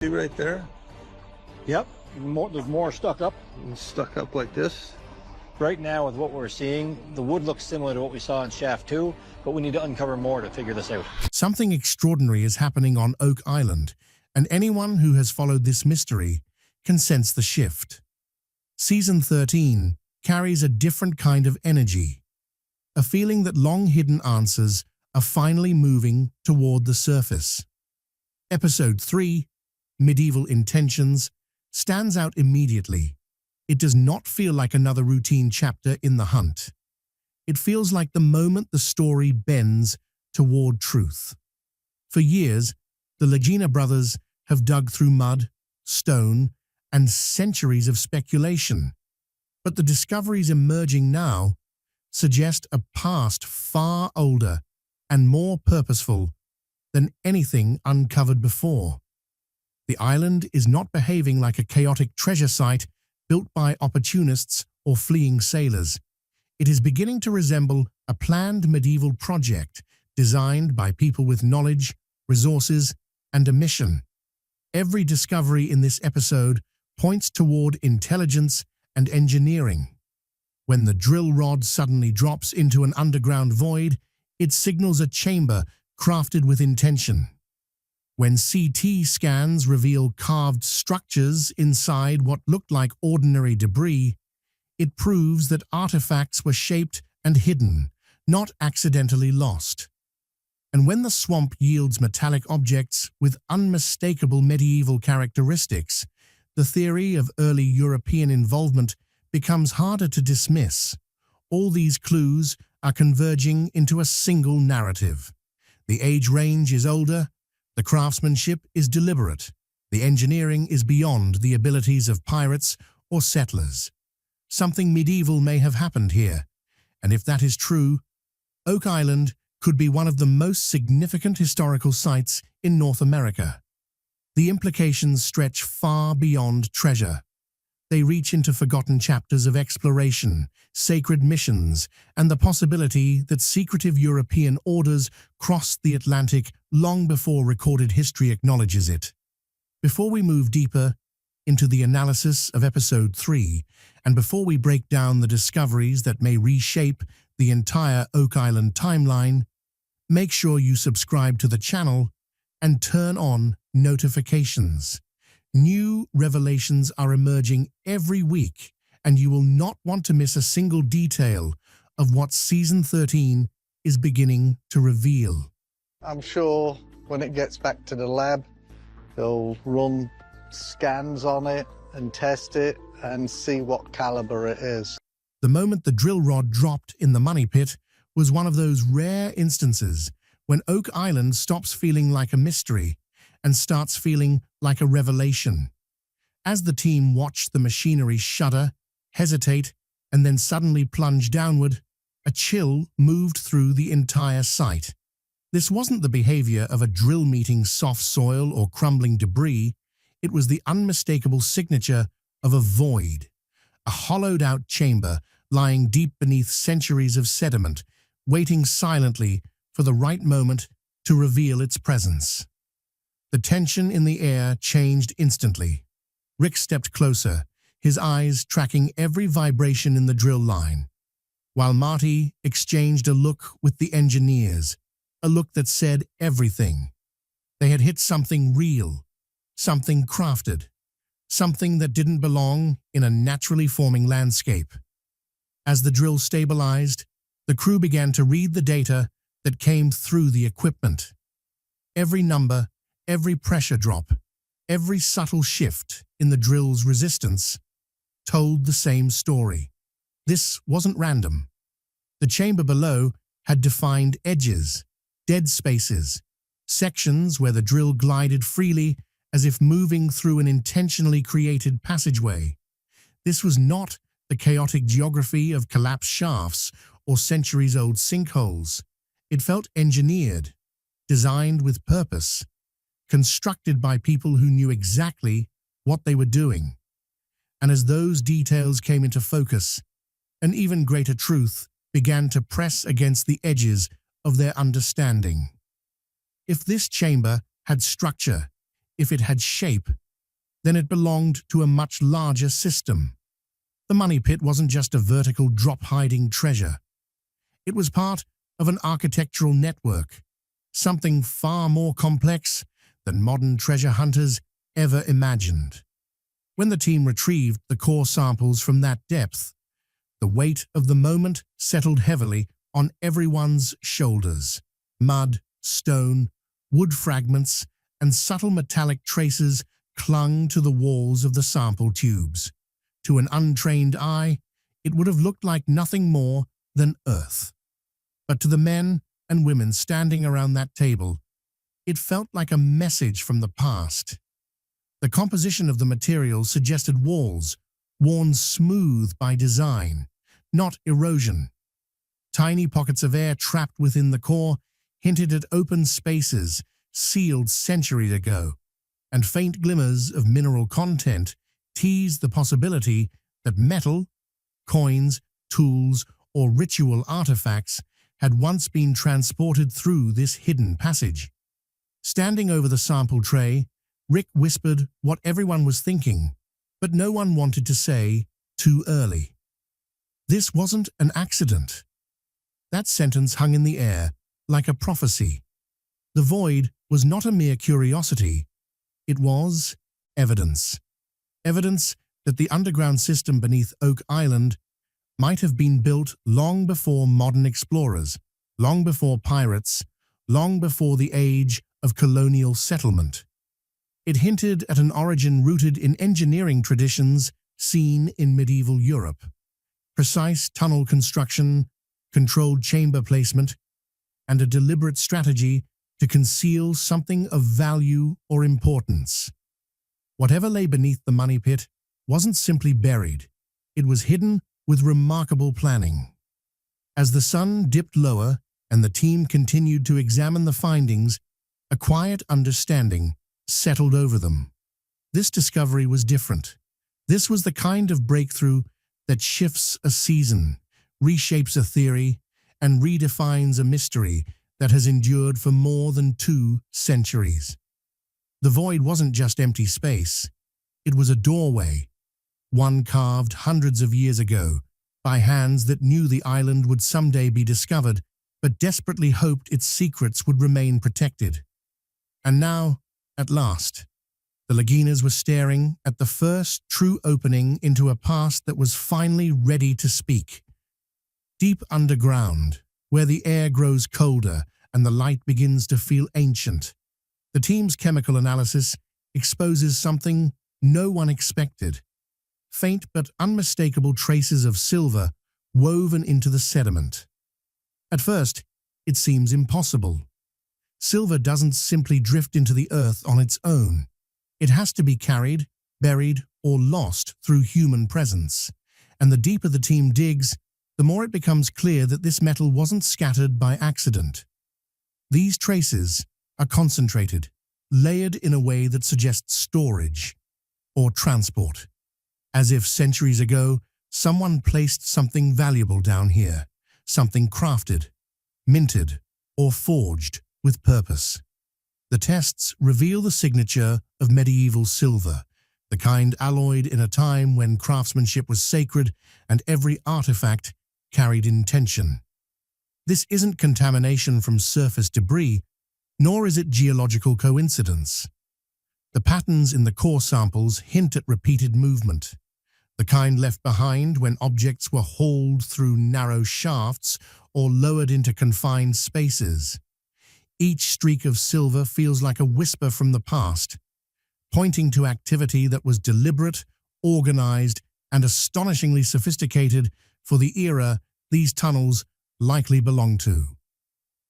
See right there? Yep, there's more stuck up. Stuck up like this. Right now, with what we're seeing, the wood looks similar to what we saw in Shaft 2, but we need to uncover more to figure this out. Something extraordinary is happening on Oak Island, and anyone who has followed this mystery can sense the shift. Season 13 carries a different kind of energy, a feeling that long-hidden answers are finally moving toward the surface. Episode 3, Medieval Intentions, stands out immediately. It does not feel like another routine chapter in the hunt. It feels like the moment the story bends toward truth. For years, the Legina brothers have dug through mud, stone, and centuries of speculation. But the discoveries emerging now suggest a past far older and more purposeful than anything uncovered before. The island is not behaving like a chaotic treasure site built by opportunists or fleeing sailors. It is beginning to resemble a planned medieval project designed by people with knowledge, resources, and a mission. Every discovery in this episode points toward intelligence and engineering. When the drill rod suddenly drops into an underground void, it signals a chamber crafted with intention. When CT scans reveal carved structures inside what looked like ordinary debris, it proves that artifacts were shaped and hidden, not accidentally lost. And when the swamp yields metallic objects with unmistakable medieval characteristics, the theory of early European involvement becomes harder to dismiss. All these clues are converging into a single narrative. The age range is older, the craftsmanship is deliberate, the engineering is beyond the abilities of pirates or settlers. Something medieval may have happened here, and if that is true, Oak Island could be one of the most significant historical sites in North America. The implications stretch far beyond treasure. They reach into forgotten chapters of exploration, sacred missions, and the possibility that secretive European orders crossed the Atlantic long before recorded history acknowledges it. Before we move deeper into the analysis of Episode 3, and before we break down the discoveries that may reshape the entire Oak Island timeline, make sure you subscribe to the channel and turn on notifications. New revelations are emerging every week, and you will not want to miss a single detail of what Season 13 is beginning to reveal. I'm sure when it gets back to the lab, they'll run scans on it and test it and see what caliber it is. The moment the drill rod dropped in the money pit was one of those rare instances when Oak Island stops feeling like a mystery and starts feeling like a revelation. As the team watched the machinery shudder, hesitate, and then suddenly plunge downward, a chill moved through the entire site. This wasn't the behavior of a drill meeting soft soil or crumbling debris. It was the unmistakable signature of a void, a hollowed-out chamber lying deep beneath centuries of sediment, waiting silently for the right moment to reveal its presence. The tension in the air changed instantly. Rick stepped closer, his eyes tracking every vibration in the drill line, while Marty exchanged a look with the engineers, a look that said everything. They had hit something real, something crafted, something that didn't belong in a naturally forming landscape. As the drill stabilized, the crew began to read the data that came through the equipment. Every number, every pressure drop, every subtle shift in the drill's resistance told the same story. This wasn't random. The chamber below had defined edges, dead spaces, sections where the drill glided freely as if moving through an intentionally created passageway. This was not the chaotic geography of collapsed shafts or centuries-old sinkholes. It felt engineered, designed with purpose, constructed by people who knew exactly what they were doing. And as those details came into focus, an even greater truth began to press against the edges of their understanding. If this chamber had structure, if it had shape, then it belonged to a much larger system. The money pit wasn't just a vertical drop-hiding treasure. It was part of an architectural network, something far more complex than modern treasure hunters ever imagined. When the team retrieved the core samples from that depth, the weight of the moment settled heavily on everyone's shoulders. Mud, stone, wood fragments, and subtle metallic traces clung to the walls of the sample tubes. To an untrained eye, it would have looked like nothing more than earth. But to the men and women standing around that table, it felt like a message from the past. The composition of the material suggested walls worn smooth by design, not erosion. Tiny pockets of air trapped within the core hinted at open spaces sealed centuries ago, and faint glimmers of mineral content teased the possibility that metal, coins, tools, or ritual artifacts had once been transported through this hidden passage. Standing over the sample tray, Rick whispered what everyone was thinking, but no one wanted to say too early. This wasn't an accident. That sentence hung in the air like a prophecy. The void was not a mere curiosity. It was evidence. Evidence that the underground system beneath Oak Island might have been built long before modern explorers, long before pirates, long before the age of colonial settlement. It hinted at an origin rooted in engineering traditions seen in medieval Europe. Precise tunnel construction, controlled chamber placement, and a deliberate strategy to conceal something of value or importance. Whatever lay beneath the money pit wasn't simply buried. It was hidden with remarkable planning. As the sun dipped lower and the team continued to examine the findings, a quiet understanding settled over them. This discovery was different. This was the kind of breakthrough that shifts a season, reshapes a theory, and redefines a mystery that has endured for more than 2 centuries. The void wasn't just empty space. It was a doorway, one carved hundreds of years ago by hands that knew the island would someday be discovered, but desperately hoped its secrets would remain protected. And now, at last, the Laginas were staring at the first true opening into a past that was finally ready to speak. Deep underground, where the air grows colder and the light begins to feel ancient, the team's chemical analysis exposes something no one expected. Faint but unmistakable traces of silver woven into the sediment. At first, it seems impossible. Silver doesn't simply drift into the earth on its own. It has to be carried, buried, or lost through human presence. And the deeper the team digs, the more it becomes clear that this metal wasn't scattered by accident. These traces are concentrated, layered in a way that suggests storage or transport. As if centuries ago, someone placed something valuable down here, something crafted, minted, or forged with purpose. The tests reveal the signature of medieval silver, the kind alloyed in a time when craftsmanship was sacred and every artifact carried intention. This isn't contamination from surface debris, nor is it geological coincidence. The patterns in the core samples hint at repeated movement, the kind left behind when objects were hauled through narrow shafts or lowered into confined spaces. Each streak of silver feels like a whisper from the past, pointing to activity that was deliberate, organized, and astonishingly sophisticated for the era these tunnels likely belong to.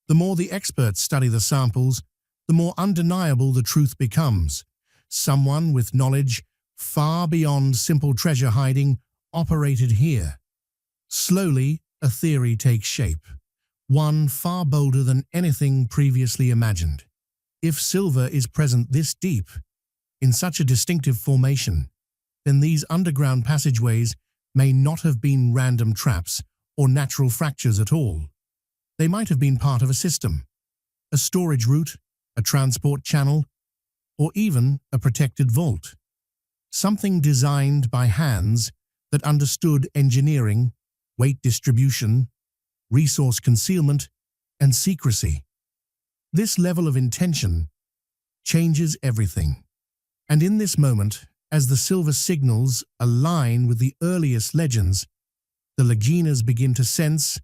The more the experts study the samples, the more undeniable the truth becomes. Someone with knowledge far beyond simple treasure hiding operated here. Slowly, a theory takes shape, one far bolder than anything previously imagined. If silver is present this deep, in such a distinctive formation, then these underground passageways may not have been random traps or natural fractures at all. They might have been part of a system, a storage route, a transport channel, or even a protected vault. Something designed by hands that understood engineering, weight distribution, resource concealment, and secrecy. This level of intention changes everything. And in this moment, as the silver signals align with the earliest legends, the Legionnaires begin to sense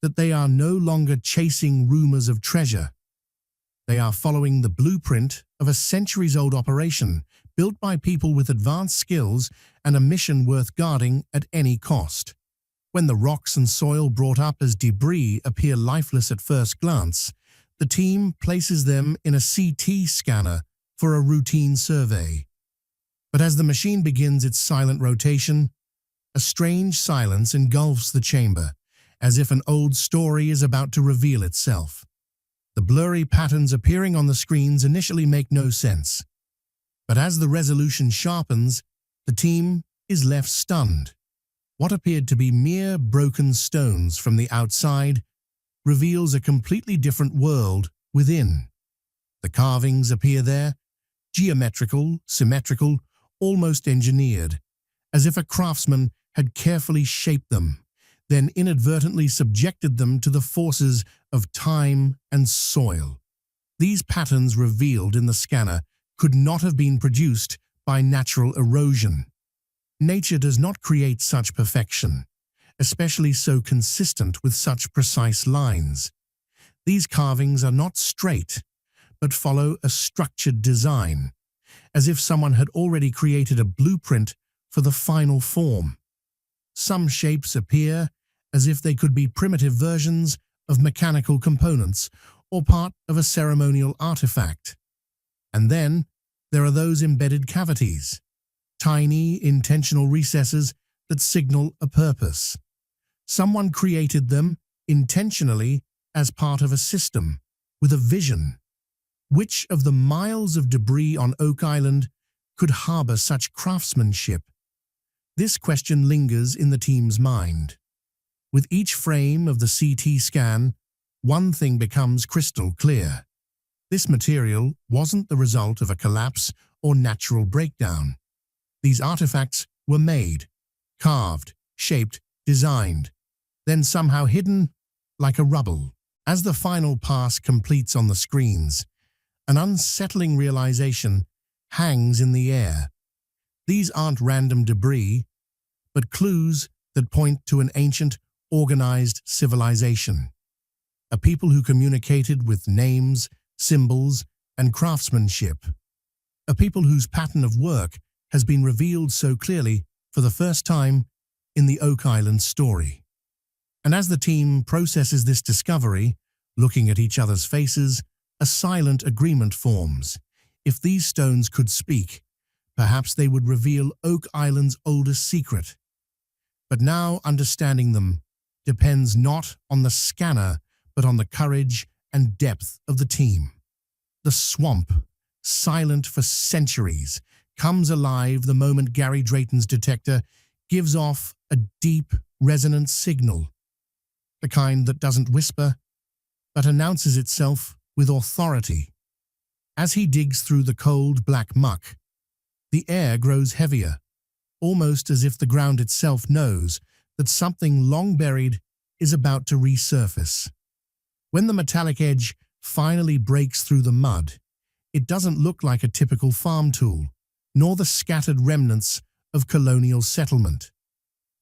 that they are no longer chasing rumors of treasure. They are following the blueprint of a centuries-old operation built by people with advanced skills and a mission worth guarding at any cost. When the rocks and soil brought up as debris appear lifeless at first glance, the team places them in a CT scanner for a routine survey. But as the machine begins its silent rotation, a strange silence engulfs the chamber, as if an old story is about to reveal itself. The blurry patterns appearing on the screens initially make no sense. But as the resolution sharpens, the team is left stunned. What appeared to be mere broken stones from the outside reveals a completely different world within. The carvings appear there, geometrical, symmetrical, almost engineered, as if a craftsman had carefully shaped them, then inadvertently subjected them to the forces of time and soil. These patterns revealed in the scanner could not have been produced by natural erosion. Nature does not create such perfection, especially so consistent with such precise lines. These carvings are not straight, but follow a structured design, as if someone had already created a blueprint for the final form. Some shapes appear as if they could be primitive versions of mechanical components or part of a ceremonial artifact. And then there are those embedded cavities, tiny intentional recesses that signal a purpose. Someone created them intentionally as part of a system, with a vision. Which of the miles of debris on Oak Island could harbor such craftsmanship? This question lingers in the team's mind. With each frame of the CT scan, one thing becomes crystal clear. This material wasn't the result of a collapse or natural breakdown. These artifacts were made, carved, shaped, designed, then somehow hidden like a rubble. As the final pass completes on the screens, an unsettling realization hangs in the air. These aren't random debris, but clues that point to an ancient, organized civilization. A people who communicated with names, symbols, and craftsmanship. A people whose pattern of work has been revealed so clearly for the first time in the Oak Island story. And as the team processes this discovery, looking at each other's faces, a silent agreement forms. If these stones could speak, perhaps they would reveal Oak Island's oldest secret. But now understanding them depends not on the scanner, but on the courage and depth of the team. The swamp, silent for centuries, comes alive the moment Gary Drayton's detector gives off a deep, resonant signal. The kind that doesn't whisper, but announces itself with authority. As he digs through the cold, black muck, the air grows heavier, almost as if the ground itself knows that something long buried is about to resurface. When the metallic edge finally breaks through the mud, it doesn't look like a typical farm tool, nor the scattered remnants of colonial settlement.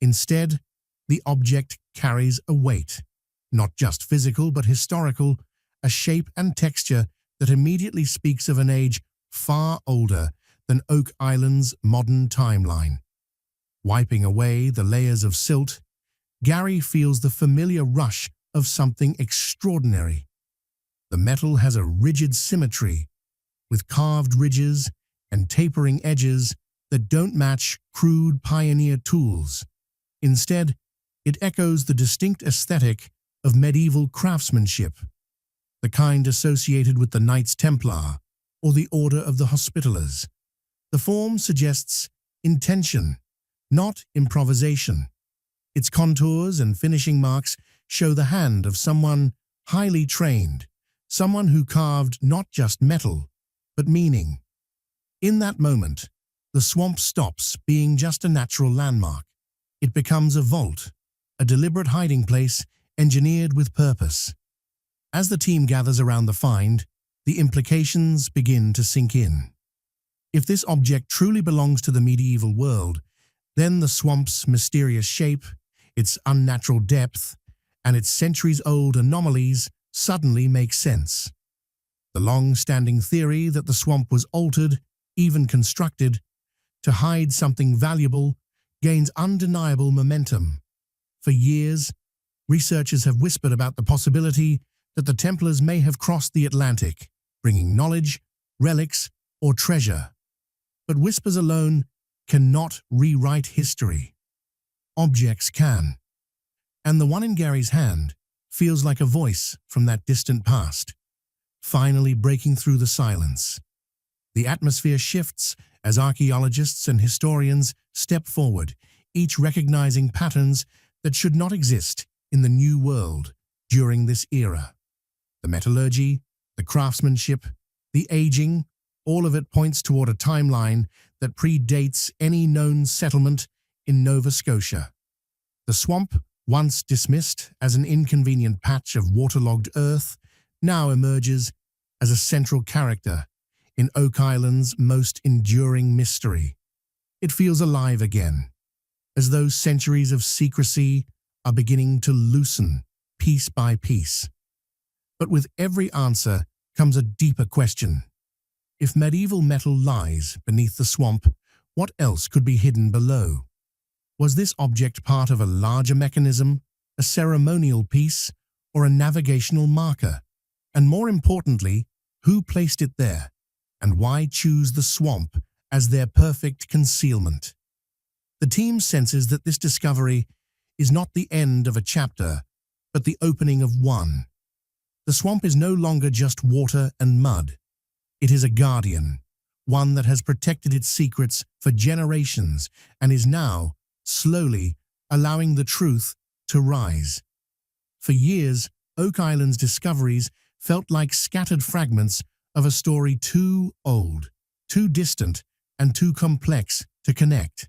Instead, the object carries a weight, not just physical but historical, a shape and texture that immediately speaks of an age far older than Oak Island's modern timeline. Wiping away the layers of silt, Gary feels the familiar rush of something extraordinary. The metal has a rigid symmetry, with carved ridges and tapering edges that don't match crude pioneer tools. Instead, it echoes the distinct aesthetic of medieval craftsmanship, the kind associated with the Knights Templar or the Order of the Hospitallers. The form suggests intention, not improvisation. Its contours and finishing marks show the hand of someone highly trained, someone who carved not just metal, but meaning. In that moment, the swamp stops being just a natural landmark. It becomes a vault, a deliberate hiding place engineered with purpose. As the team gathers around the find, the implications begin to sink in. If this object truly belongs to the medieval world, then the swamp's mysterious shape, its unnatural depth, and its centuries-old anomalies suddenly make sense. The long-standing theory that the swamp was altered, even constructed, to hide something valuable gains undeniable momentum. For years, researchers have whispered about the possibility that the Templars may have crossed the Atlantic, bringing knowledge, relics, or treasure. But whispers alone cannot rewrite history. Objects can. And the one in Gary's hand feels like a voice from that distant past, finally breaking through the silence. The atmosphere shifts as archaeologists and historians step forward, each recognizing patterns that should not exist in the New World during this era. The metallurgy, the craftsmanship, the aging, all of it points toward a timeline that predates any known settlement in Nova Scotia. The swamp, once dismissed as an inconvenient patch of waterlogged earth, now emerges as a central character in Oak Island's most enduring mystery. It feels alive again, as though centuries of secrecy are beginning to loosen piece by piece. But with every answer comes a deeper question. If medieval metal lies beneath the swamp, what else could be hidden below? Was this object part of a larger mechanism, a ceremonial piece, or a navigational marker? And more importantly, who placed it there, and why choose the swamp as their perfect concealment? The team senses that this discovery is not the end of a chapter, but the opening of one. The swamp is no longer just water and mud. It is a guardian, one that has protected its secrets for generations and is now, slowly, allowing the truth to rise. For years, Oak Island's discoveries felt like scattered fragments of a story too old, too distant, and too complex to connect.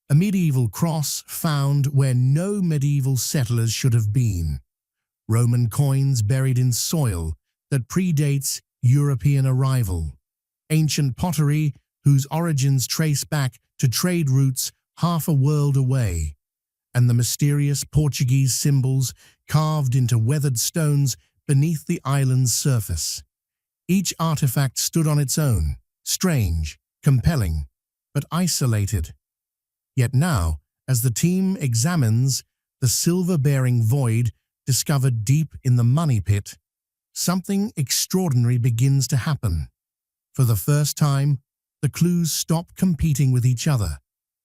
A medieval cross found where no medieval settlers should have been. Roman coins buried in soil that predates European arrival. Ancient pottery whose origins trace back to trade routes half a world away. And the mysterious Portuguese symbols carved into weathered stones beneath the island's surface. Each artifact stood on its own, strange, compelling, but isolated. Yet now, as the team examines the silver-bearing void discovered deep in the money pit, something extraordinary begins to happen. For the first time, the clues stop competing with each other.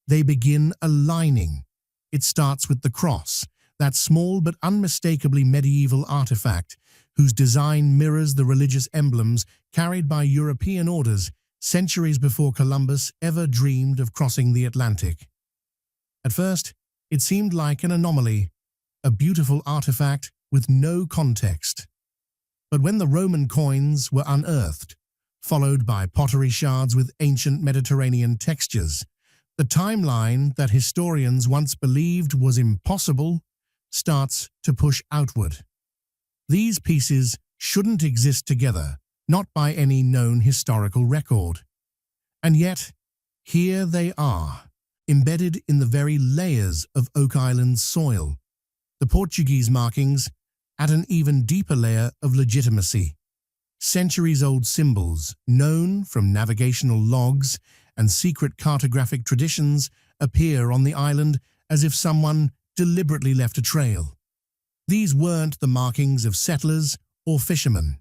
They begin aligning. It starts with the cross, that small but unmistakably medieval artifact whose design mirrors the religious emblems carried by European orders centuries before Columbus ever dreamed of crossing the Atlantic. At first, it seemed like an anomaly, a beautiful artifact with no context. But when the Roman coins were unearthed, followed by pottery shards with ancient Mediterranean textures, the timeline that historians once believed was impossible starts to push outward. These pieces shouldn't exist together, not by any known historical record. And yet, here they are, embedded in the very layers of Oak Island's soil. The Portuguese markings add an even deeper layer of legitimacy. Centuries-old symbols, known from navigational logs and secret cartographic traditions, appear on the island as if someone deliberately left a trail. These weren't the markings of settlers or fishermen.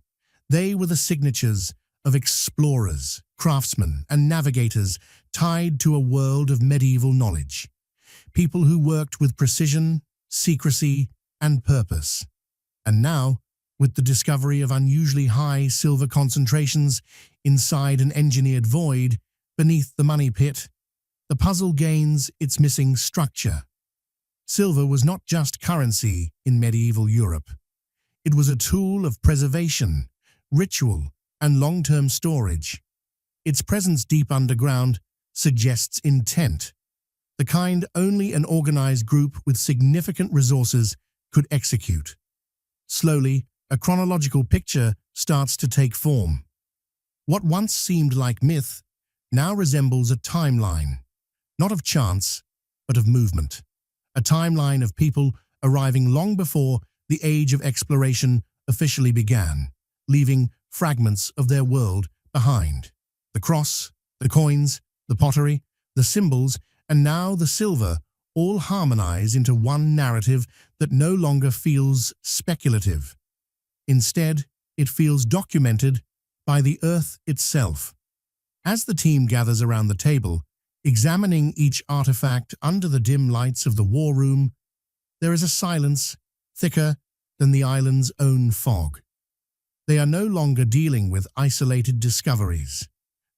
They were the signatures of explorers, craftsmen, and navigators tied to a world of medieval knowledge. People who worked with precision, secrecy, and purpose. And now, with the discovery of unusually high silver concentrations inside an engineered void beneath the money pit, the puzzle gains its missing structure. Silver was not just currency in medieval Europe. It was a tool of preservation, ritual, and long-term storage. Its presence deep underground suggests intent, the kind only an organized group with significant resources could execute. Slowly, a chronological picture starts to take form. What once seemed like myth now resembles a timeline, not of chance, but of movement. A timeline of people arriving long before the age of exploration officially began, leaving fragments of their world behind. The cross, the coins, the pottery, the symbols, and now the silver all harmonize into one narrative that no longer feels speculative. Instead, it feels documented by the Earth itself. As the team gathers around the table, examining each artifact under the dim lights of the war room, there is a silence thicker than the island's own fog. They are no longer dealing with isolated discoveries.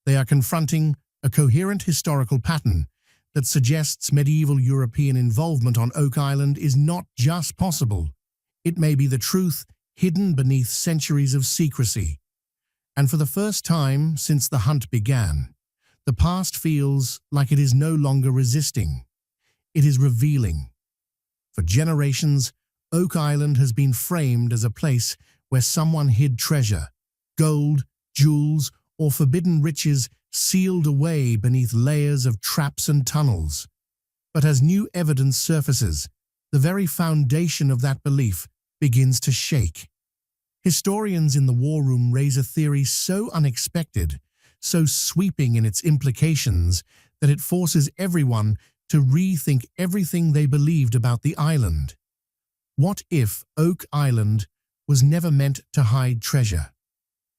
They are confronting a coherent historical pattern that suggests medieval European involvement on Oak Island is not just possible. It may be the truth hidden beneath centuries of secrecy. And for the first time since the hunt began, the past feels like it is no longer resisting. It is revealing. For generations, Oak Island has been framed as a place where someone hid treasure, gold, jewels, or forbidden riches sealed away beneath layers of traps and tunnels. But as new evidence surfaces, the very foundation of that belief begins to shake. Historians in the war room raise a theory so unexpected, so sweeping in its implications, that it forces everyone to rethink everything they believed about the island. What if Oak Island was never meant to hide treasure?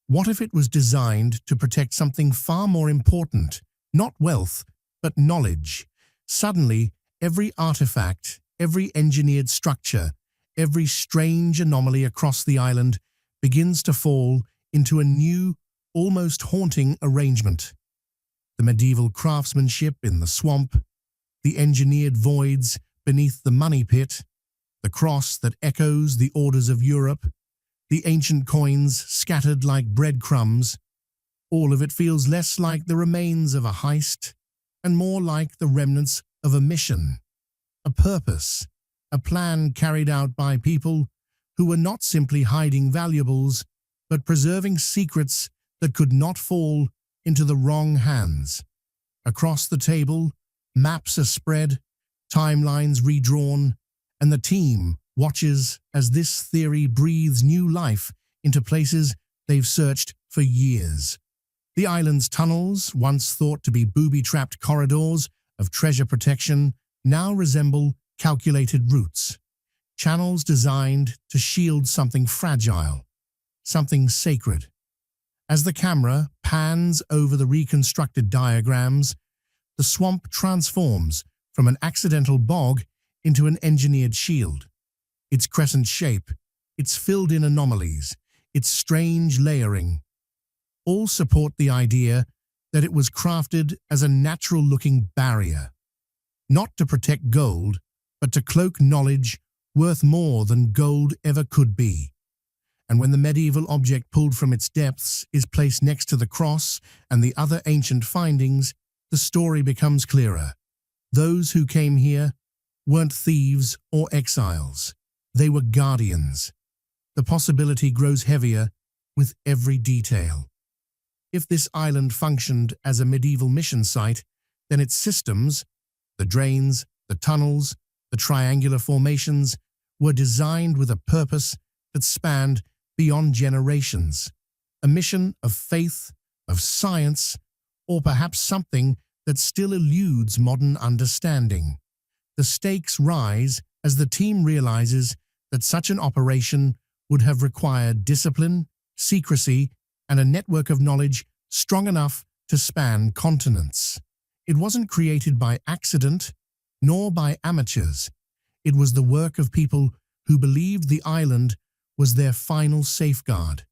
What if it was designed to protect something far more important, not wealth, but knowledge? Suddenly, every artifact, every engineered structure, every strange anomaly across the island begins to fall into a new, almost haunting arrangement. The medieval craftsmanship in the swamp, the engineered voids beneath the money pit, the cross that echoes the orders of Europe, the ancient coins scattered like breadcrumbs. All of it feels less like the remains of a heist and more like the remnants of a mission, a purpose, a plan carried out by people who were not simply hiding valuables, but preserving secrets that could not fall into the wrong hands. Across the table, maps are spread, timelines redrawn, and the team watches as this theory breathes new life into places they've searched for years. The island's tunnels, once thought to be booby-trapped corridors of treasure protection, now resemble calculated routes, channels designed to shield something fragile, something sacred. As the camera pans over the reconstructed diagrams, the swamp transforms from an accidental bog into an engineered shield. Its crescent shape, its filled-in anomalies, its strange layering, all support the idea that it was crafted as a natural-looking barrier, not to protect gold, but to cloak knowledge worth more than gold ever could be. And when the medieval object pulled from its depths is placed next to the cross and the other ancient findings, the story becomes clearer. Those who came here weren't thieves or exiles. They were guardians. The possibility grows heavier with every detail. If this island functioned as a medieval mission site, then its systems, the drains, the tunnels, the triangular formations, were designed with a purpose that spanned beyond generations. A mission of faith, of science, or perhaps something that still eludes modern understanding. The stakes rise as the team realizes that such an operation would have required discipline, secrecy, and a network of knowledge strong enough to span continents. It wasn't created by accident, nor by amateurs. It was the work of people who believed the island was their final safeguard.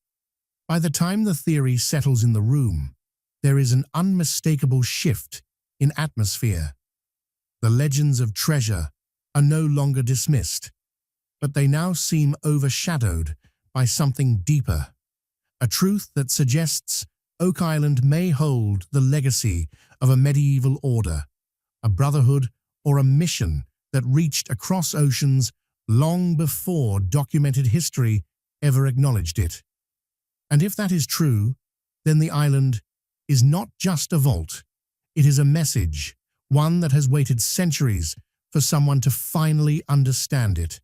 By the time the theory settles in the room, there is an unmistakable shift in atmosphere. The legends of treasure are no longer dismissed, but they now seem overshadowed by something deeper, a truth that suggests Oak Island may hold the legacy of a medieval order, a brotherhood, or a mission that reached across oceans long before documented history ever acknowledged it. And if that is true, then the island is not just a vault, it is a message, one that has waited centuries for someone to finally understand it.